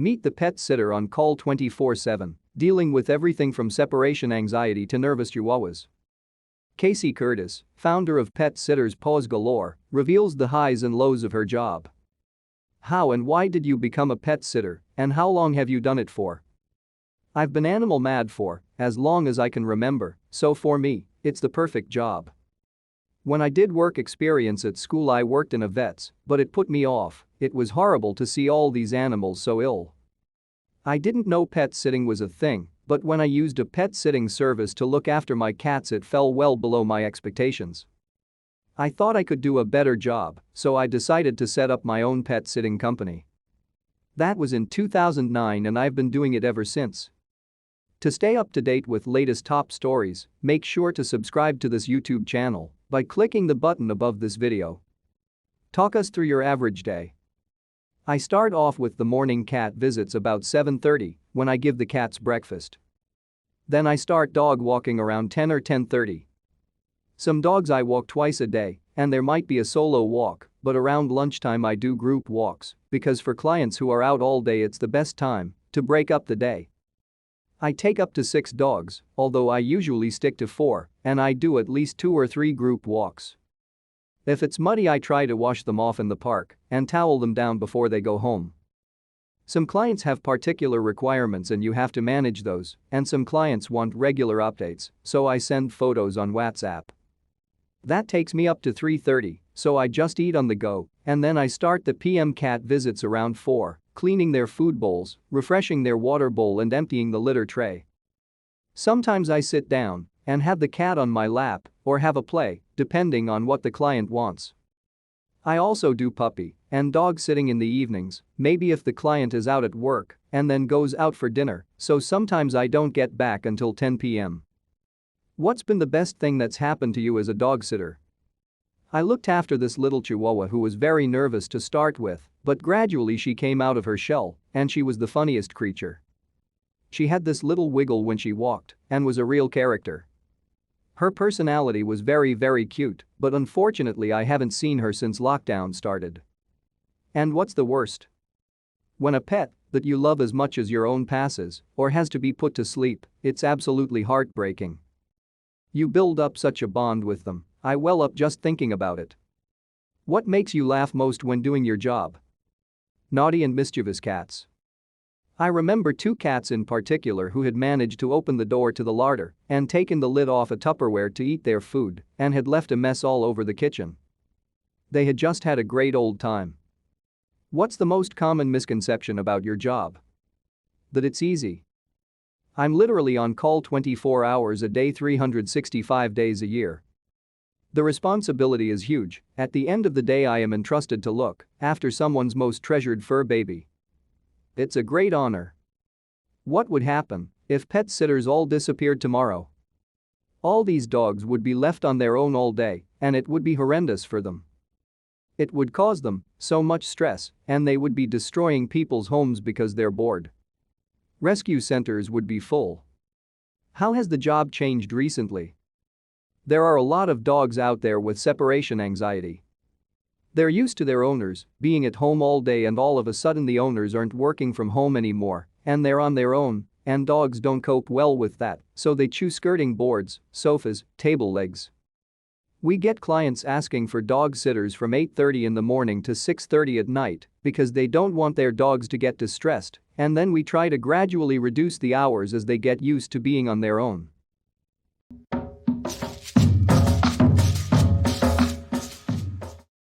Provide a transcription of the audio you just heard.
Meet the pet sitter on call 24/7, dealing with everything from separation anxiety to nervous chihuahuas. Kacey Curtis, founder of pet sitters Paws Galore, reveals the highs and lows of her job. How and why did you become a pet sitter, and how long have you done it for? I've been animal mad for as long as I can remember, so for me, it's the perfect job. When I did work experience at school, I worked in a vet's, but it put me off. It was horrible to see all these animals so ill. I didn't know pet sitting was a thing, but when I used a pet sitting service to look after my cats, it fell well below my expectations. I thought I could do a better job, so I decided to set up my own pet sitting company. That was in 2009 and I've been doing it ever since. To stay up to date with latest top stories, make sure to subscribe to this YouTube channel by clicking the button above this video. Talk us through your average day. I start off with the morning cat visits about 7:30 when I give the cats breakfast. Then I start dog walking around 10 or 10:30. Some dogs I walk twice a day, and there might be a solo walk, but around lunchtime I do group walks because for clients who are out all day it's the best time to break up the day. I take up to 6 dogs, although I usually stick to 4, and I do at least 2 or 3 group walks. If it's muddy, I try to wash them off in the park and towel them down before they go home. Some clients have particular requirements and you have to manage those, and some clients want regular updates, so I send photos on WhatsApp. That takes me up to 3:30, so I just eat on the go, and then I start the PM cat visits around 4, cleaning their food bowls, refreshing their water bowl and emptying the litter tray. Sometimes I sit down and have the cat on my lap or have a play, depending on what the client wants. I also do puppy and dog sitting in the evenings, maybe if the client is out at work and then goes out for dinner, so sometimes I don't get back until 10 p.m. What's been the best thing that's happened to you as a dog sitter? I looked after this little chihuahua who was very nervous to start with, but gradually she came out of her shell, and she was the funniest creature. She had this little wiggle when she walked and was a real character. Her personality was very cute, but unfortunately I haven't seen her since lockdown started. And what's the worst? When a pet that you love as much as your own passes or has to be put to sleep, it's absolutely heartbreaking. You build up such a bond with them. I well up just thinking about it. What makes you laugh most when doing your job? Naughty and mischievous cats. I remember 2 cats in particular who had managed to open the door to the larder and taken the lid off a Tupperware to eat their food and had left a mess all over the kitchen. They had just had a great old time. What's the most common misconception about your job? That it's easy. I'm literally on call 24 hours a day, 365 days a year. The responsibility is huge. At the end of the day, I am entrusted to look after someone's most treasured fur baby. It's a great honor. What would happen if pet sitters all disappeared tomorrow? All these dogs would be left on their own all day, and it would be horrendous for them. It would cause them so much stress, and they would be destroying people's homes because they're bored. Rescue centers would be full. How has the job changed recently? There are a lot of dogs out there with separation anxiety. They're used to their owners being at home all day, and all of a sudden the owners aren't working from home anymore and they're on their own, and dogs don't cope well with that, so they choose skirting boards, sofas, table legs. We get clients asking for dog sitters from 8:30 in the morning to 6:30 at night because they don't want their dogs to get distressed, and then we try to gradually reduce the hours as they get used to being on their own.